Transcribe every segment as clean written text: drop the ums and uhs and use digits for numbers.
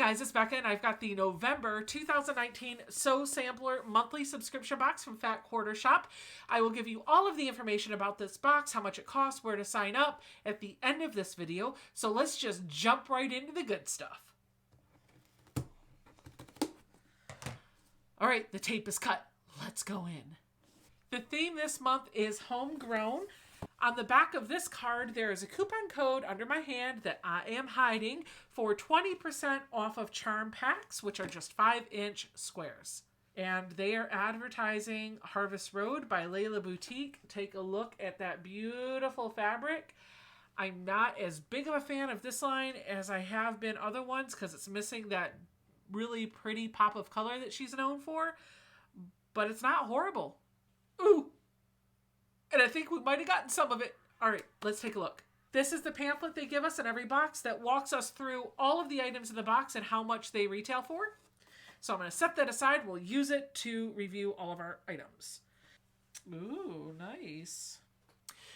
guys, it's Becca, and I've got the November 2019 Sew Sampler monthly subscription box from Fat Quarter Shop. I will give you all of the information about this box, how much it costs, where to sign up at the end of this video. So let's just jump right into the good stuff. All right, the tape is cut. Let's go in. The theme this month is homegrown. On the back of this card, there is a coupon code under my hand that I am hiding for 20% off of charm packs, which are just 5-inch squares. And they are advertising Harvest Road by Layla Boutique. Take a look at that beautiful fabric. I'm not as big of a fan of this line as I have been other ones because it's missing that really pretty pop of color that she's known for, but it's not horrible. Ooh! And I think we might have gotten some of it. All right, let's take a look. This is the pamphlet they give us in every box that walks us through all of the items in the box and how much they retail for. So I'm going to set that aside. We'll use it to review all of our items. Ooh, nice.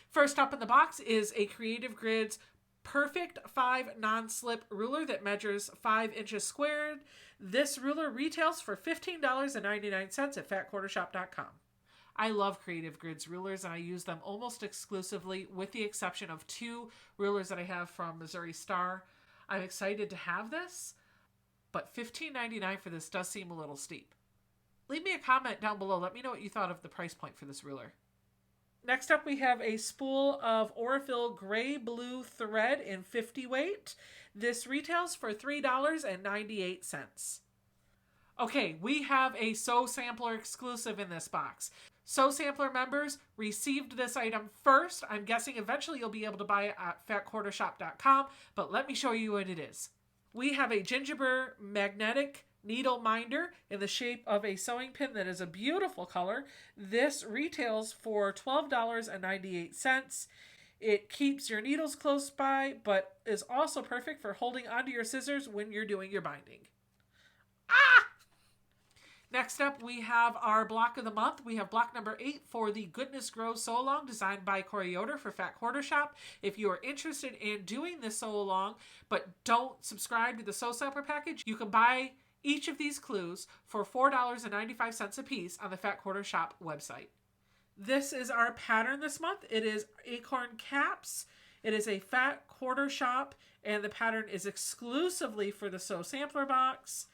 First up in the box is a Creative Grids Perfect 5 non-slip ruler that measures 5 inches squared. This ruler retails for $15.99 at fatquartershop.com. I love Creative Grids rulers, and I use them almost exclusively with the exception of 2 rulers that I have from Missouri Star. I'm excited to have this, but $15.99 for this does seem a little steep. Leave me a comment down below. Let me know what you thought of the price point for this ruler. Next up, we have a spool of Aurifil gray-blue thread in 50 weight. This retails for $3.98. Okay, we have a Sew Sampler exclusive in this box. Sew Sampler members received this item first. I'm guessing eventually you'll be able to buy it at fatquartershop.com, but let me show you what it is. We have a gingerbread magnetic needle minder in the shape of a sewing pin that is a beautiful color. This retails for $12.98. It keeps your needles close by, but is also perfect for holding onto your scissors when you're doing your binding. Ah! Next up, we have our block of the month. We have block number 8 for the Goodness Grows Sew Along designed by Corey Yoder for Fat Quarter Shop. If you are interested in doing this sew along but don't subscribe to the Sew Sampler package, you can buy each of these clues for $4.95 a piece on the Fat Quarter Shop website. This is our pattern this month. It is Acorn Caps. It is a Fat Quarter Shop, and the pattern is exclusively for the Sew Sampler box.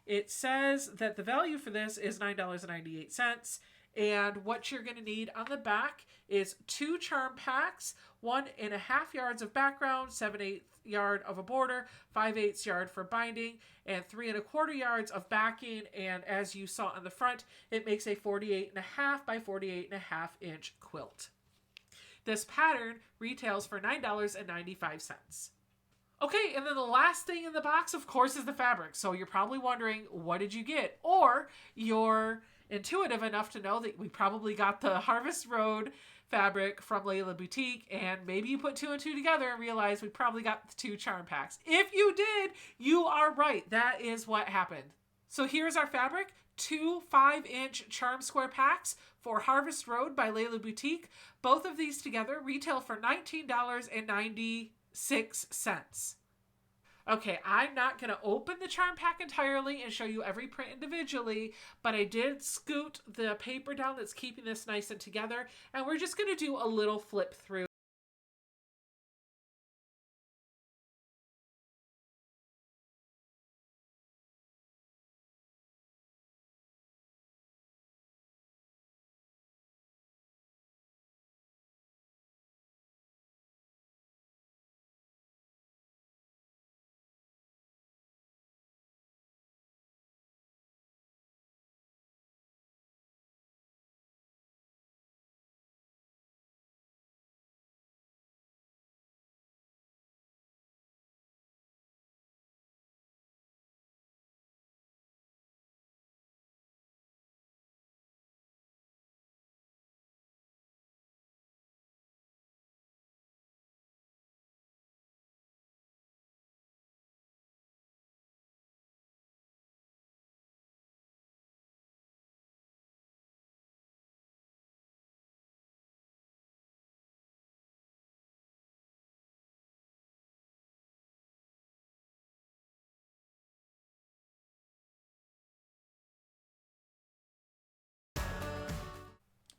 It says that the value for this is $9.98, and what you're going to need on the back is 2 charm packs, 1.5 yards of background, 7/8 yard of a border, 5/8 yard for binding, and 3¼ yards of backing. And as you saw on the front, it makes a 48.5 by 48.5 inch quilt. This pattern retails for $9.95. Okay, and then the last thing in the box, of course, is the fabric. So you're probably wondering, what did you get? Or you're intuitive enough to know that we probably got the Harvest Road fabric from Layla Boutique, and maybe you put 2 and 2 together and realize we probably got the 2 charm packs. If you did, you are right. That is what happened. So here's our fabric. 2 5-inch charm square packs for Harvest Road by Layla Boutique. Both of these together retail for $19.96. Okay, I'm not going to open the charm pack entirely and show you every print individually, but I did scoot the paper down that's keeping this nice and together, and we're just going to do a little flip through.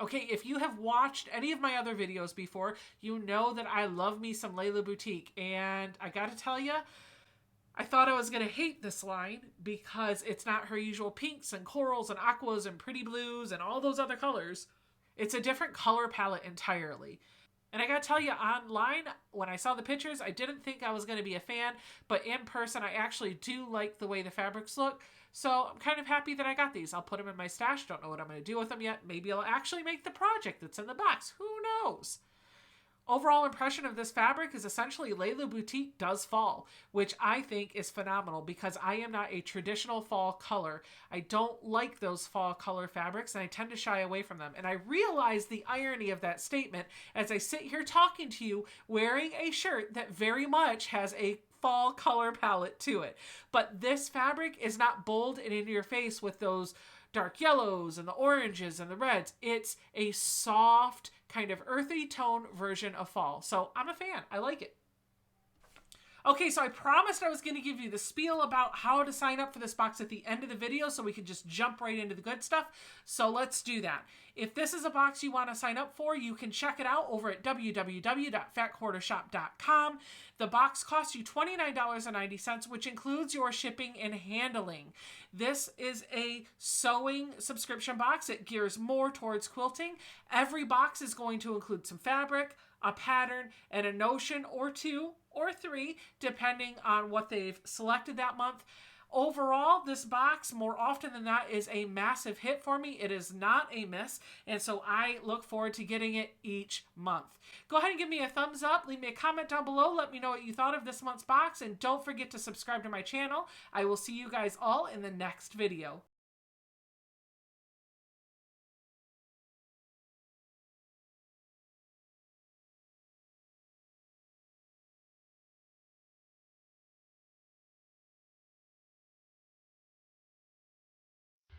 Okay, if you have watched any of my other videos before, you know that I love me some Layla Boutique. And I gotta tell you, I thought I was gonna hate this line because it's not her usual pinks and corals and aquas and pretty blues and all those other colors. It's a different color palette entirely. And I gotta tell you, online, when I saw the pictures, I didn't think I was going to be a fan, but in person, I actually do like the way the fabrics look. So I'm kind of happy that I got these. I'll put them in my stash. Don't know what I'm going to do with them yet. Maybe I'll actually make the project that's in the box. Who knows? Overall impression of this fabric is essentially Layla Boutique does fall, which I think is phenomenal because I am not a traditional fall color. I don't like those fall color fabrics and I tend to shy away from them. And I realize the irony of that statement as I sit here talking to you wearing a shirt that very much has a fall color palette to it. But this fabric is not bold and in your face with those dark yellows and the oranges and the reds. It's a soft, kind of earthy tone version of fall. So I'm a fan. I like it. Okay, so I promised I was going to give you the spiel about how to sign up for this box at the end of the video so we could just jump right into the good stuff. So let's do that. If this is a box you want to sign up for, you can check it out over at www.fatquartershop.com. The box costs you $29.90, which includes your shipping and handling. This is a sewing subscription box. It gears more towards quilting. Every box is going to include some fabric, a pattern, and a notion or two or three, depending on what they've selected that month. Overall, this box, more often than not, is a massive hit for me. It is not a miss, and so I look forward to getting it each month. Go ahead and give me a thumbs up. Leave me a comment down below. Let me know what you thought of this month's box, and don't forget to subscribe to my channel. I will see you guys all in the next video.